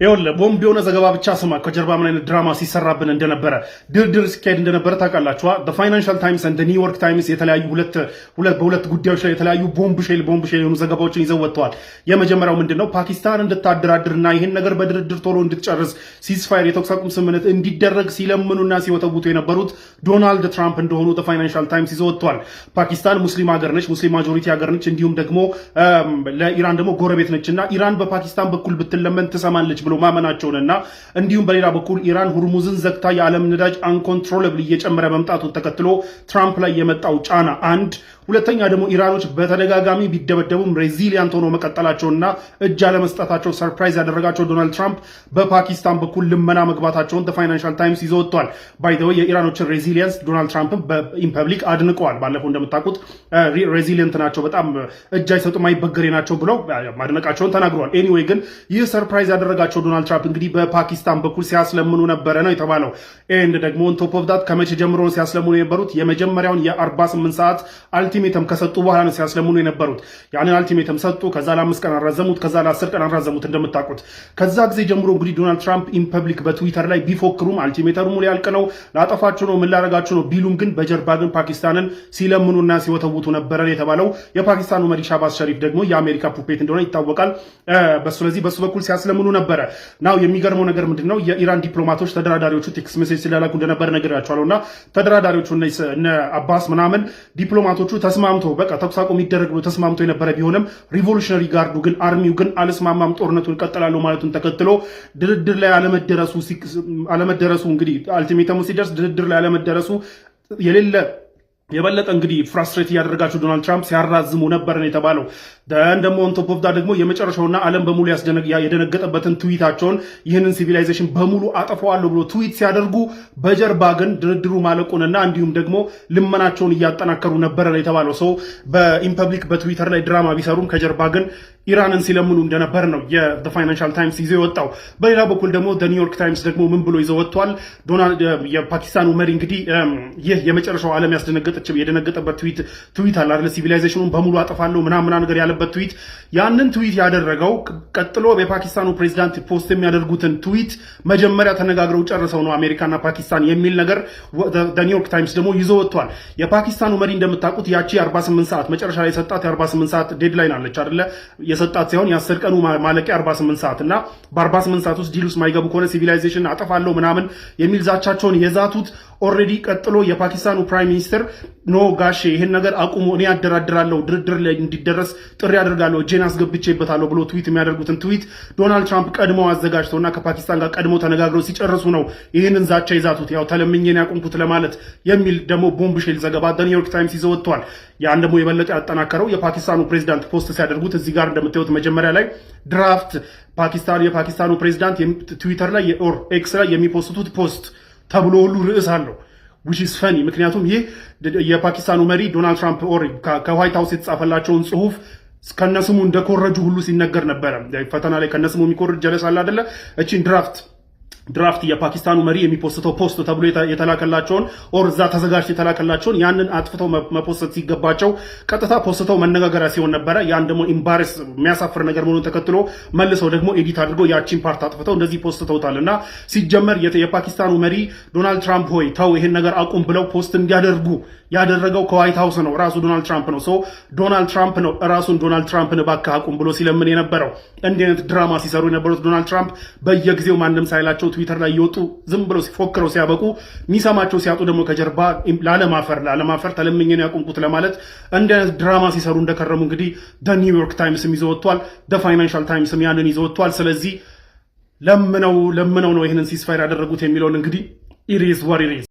ይኸውልህ ቦምብ የሆነ ዘገባ ብቻ ስማ። ከጀርባ ምን አይነት ድራማ ሲሰራብን እንደነበረ ድርድር ሲካሄድ እንደነበረ ታውቃላችሁ። ፋይናንሻል ታይምስ እና ኒውዮርክ ታይምስ የተለያዩ በሁለት ጉዳዮች ላይ የተለያዩ ቦምብ ሼል የሆኑ ዘገባዎችን ይዘው ወጥተዋል። የመጀመሪያው ምንድነው? ፓኪስታን እንድታደራድርና ይህን ነገር በድርድር ቶሎ እንድትጨርስ ሲስፋየር የተኩስ አቁም ስምምነት እንዲደረግ ሲለምኑና ሲወተውቱ የነበሩት ዶናልድ ትራምፕ እንደሆኑ ፋይናንሻል ታይምስ ይዘው ወጥተዋል። ፓኪስታን ሙስሊም ሀገር ነች፣ ሙስሊም ማጆሪቲ ሀገር ነች። እንዲሁም ደግሞ ለኢራን ደግሞ ጎረቤት ነችና ኢራን በፓኪስታን በኩል ብትለመን ትሰማለች ብሎ ማመናቸውንና እንዲሁም በሌላ በኩል ኢራን ሁርሙዝን ዘግታ የዓለም ነዳጅ አንኮንትሮለብል እየጨመረ መምጣቱን ተከትሎ ትራምፕ ላይ የመጣው ጫና አንድ፣ ሁለተኛ ደግሞ ኢራኖች በተደጋጋሚ ቢደበደቡም ሬዚሊያንት ሆኖ መቀጠላቸውና እጅ አለመስጠታቸው ሰርፕራይዝ ያደረጋቸው ዶናልድ ትራምፕ በፓኪስታን በኩል ልመና መግባታቸውን ፋይናንሻል ታይምስ ይዞ ወጥቷል። ባይ ዘ ወይ የኢራኖችን ሬዚሊየንስ ዶናልድ ትራምፕ በኢንፐብሊክ አድንቀዋል። ባለፈው እንደምታውቁት ሬዚሊየንት ናቸው፣ በጣም እጅ አይሰጡም፣ አይበገሬ ናቸው ብለው ማድነቃቸውን ተናግረዋል። ኤኒዌይ ግን ይህ ሰርፕራይዝ ያደረጋቸው ዶናልድ ትራምፕ እንግዲህ በፓኪስታን በኩል ሲያስለምኑ ነበረ ነው የተባለው። ኤንድ ደግሞ ኦን ቶፕ ኦፍ ዳት ከመቼ ጀምሮ ሲያስለምኑ የነበሩት? የመጀመሪያውን የ48 ሰዓት አልቲሜተም ከሰጡ በኋላ ነው ሲያስለምኑ የነበሩት። ያንን አልቲሜተም ሰጡ። ከዛ ለ5 ቀን አራዘሙት፣ ከዛ ለ10 ቀን አራዘሙት እንደምታውቁት። ከዛ ጊዜ ጀምሮ እንግዲህ ዶናልድ ትራምፕ ኢንፐብሊክ በትዊተር ላይ ቢፎክሩም አልቲሜተሙ ሊያልቅ ነው፣ ላጠፋችሁ ነው፣ ምን ላረጋችሁ ነው ቢሉም ግን በጀርባ ግን ፓኪስታንን ሲለምኑና ሲወተውቱ ነበረ የተባለው። የፓኪስታኑ መሪ ሻባዝ ሸሪፍ ደግሞ የአሜሪካ ፑፔት እንደሆነ ይታወቃል። ስለዚህ በሱ በኩል ሲያስለምኑ ነበረ። ናው የሚገርመው ነገር ምንድነው? የኢራን ዲፕሎማቶች ተደራዳሪዎቹ ቴክስት ሜሴጅ ሲላላኩ እንደነበር ነግራቸዋለሁና ተደራዳሪዎቹ እነ አባስ ምናምን ዲፕሎማቶቹ ተስማምቶ በቃ ተኩስ አቁም ይደረግ ብሎ ተስማምቶ የነበረ ቢሆንም ሪቮሉሽነሪ ጋርዱ ግን አርሚው ግን አልስማማም፣ ጦርነቱን ቀጥላለሁ ማለቱን ተከትሎ ድርድር ላይ አለመደረሱ እንግዲህ አልቲሜተሙ ሲደርስ ድርድር ላይ አለመደረሱ የበለጠ እንግዲህ ፍራስትሬት እያደረጋቸው ዶናልድ ትራምፕ ሲያራዝሙ ነበር ነው የተባለው። ደግሞ ኦን ቶፕ ኦፍ ዳት ደግሞ የመጨረሻውና ዓለም በሙሉ የደነገጠበትን ትዊታቸውን ይህንን ሲቪላይዜሽን በሙሉ አጠፋዋለሁ ብሎ ትዊት ሲያደርጉ በጀርባ ግን ድርድሩ ማለቁንና እንዲሁም ደግሞ ልመናቸውን እያጠናከሩ ነበር ነው የተባለው። ሰው በኢንፐብሊክ በትዊተር ላይ ድራማ ቢሰሩም ከጀርባ ግን ኢራንን ሲለምኑ እንደነበር ነው የፋይናንሻል ታይምስ ይዘው የወጣው። በሌላ በኩል ደግሞ ኒውዮርክ ታይምስ ደግሞ ምን ብሎ ይዘው ወጥቷል? የፓኪስታኑ መሪ እንግዲህ ይህ የመጨረሻው ዓለም የደነገጠበት ትዊት አለ አይደል? ሲቪላይዜሽኑን በሙሉ አጠፋለሁ ምናምን ነገር ያለበት ትዊት። ያንን ትዊት ያደረገው ቀጥሎ የፓኪስታኑ ፕሬዚዳንት ፖስት የሚያደርጉትን ትዊት መጀመሪያ ተነጋግረው ጨርሰው ነው አሜሪካና ፓኪስታን የሚል ነገር ኒውዮርክ ታይምስ ደግሞ ይዘው ወጥቷል። የፓኪስታኑ መሪ እንደምታውቁት ያቺ 48 ሰዓት መጨረሻ ላይ የሰጣት የ48 ሰዓት ዴድላይን አለች አይደለ? የሰጣት ሳይሆን የ10 ቀኑ ማለቂያ 48 ሰዓት እና በ48 ሰዓት ውስጥ ዲል ውስጥ ማይገቡ ከሆነ ሲቪላይዜሽን አጠፋለሁ ምናምን የሚል ዛቻቸውን የዛቱት ኦልሬዲ ቀጥሎ የፓኪስታኑ ፕራይም ሚኒስትር ኖ ጋሼ ይህን ነገር አቁሙ፣ እኔ ያደራድራለሁ፣ ድርድር ላይ እንዲደረስ ጥሪ አደርጋለሁ፣ እጄን አስገብቼበታለሁ ብሎ ትዊት የሚያደርጉትን ትዊት ዶናልድ ትራምፕ ቀድመው አዘጋጅተውና ከፓኪስታን ጋር ቀድመው ተነጋግረው ሲጨርሱ ነው ይህንን ዛቻ ይዛቱት። ያው ተለምኜን ያቆምኩት ለማለት የሚል ደግሞ ቦምብ ሼል ዘገባ ኒውዮርክ ታይምስ ይዘው ወጥቷል። ያን ደግሞ የበለጠ ያጠናከረው የፓኪስታኑ ፕሬዚዳንት ፖስት ሲያደርጉት እዚህ ጋር እንደምታዩት መጀመሪያ ላይ ድራፍት የፓኪስታኑ ፕሬዚዳንት ትዊተር ላይ ኤክስ ላይ የሚፖስቱት ፖስት ተብሎ ሁሉ ርዕስ አለው which is funny። ምክንያቱም ይህ የፓኪስታኑ መሪ ዶናልድ ትራምፕ ከዋይት ሃውስ የተጻፈላቸውን ጽሁፍ ከነስሙ እንደኮረጁ ሁሉ ሲነገር ነበረ። ፈተና ላይ ከነስሙ የሚኮርጅ ጀለስ አለ አይደለ? እቺን ድራፍት የፓኪስታኑ መሪ የሚፖስተው ፖስት ተብሎ የተላከላቸውን እዛ ተዘጋጅቶ የተላከላቸውን ያንን አጥፍተው መፖስት ሲገባቸው ቀጥታ ፖስተው መነጋገሪያ ሲሆን ነበረ። ያን ደግሞ ኢምባረስ የሚያሳፍር ነገር መሆኑን ተከትሎ መልሰው ደግሞ ኤዲት አድርገው ያቺን ፓርት አጥፍተው እንደዚህ ፖስተውታል። እና ሲጀመር የፓኪስታኑ መሪ ዶናልድ ትራምፕ ሆይ ተው ይሄን ነገር አቁም ብለው ፖስት እንዲያደርጉ ያደረገው ከዋይት ሃውስ ነው፣ ራሱ ዶናልድ ትራምፕ ነው። ዶናልድ ትራምፕ ነው ራሱን ዶናልድ ትራምፕን እባክህ አቁም ብሎ ሲለምን የነበረው። እንዲህ አይነት ድራማ ሲሰሩ የነበሩት ዶናልድ ትራምፕ በየጊዜው ማንም ሳይላቸው ትዊተር ላይ እየወጡ ዝም ብለው ሲፎክረው ሲያበቁ ሚሰማቸው ሲያጡ ደግሞ ከጀርባ ላለማፈር ተለምኜ ነው ያቆምኩት ለማለት እንዲህ አይነት ድራማ ሲሰሩ እንደከረሙ እንግዲህ ኒውዮርክ ታይምስም ይዘው ወጥቷል። ፋይናንሻል ታይምስም ያንን ይዘው ወጥቷል። ስለዚህ ለምነው ነው ይህንን ሲስፋየር ያደረጉት የሚለውን እንግዲህ ኢት ኢዝ ዋት ኢት ኢዝ።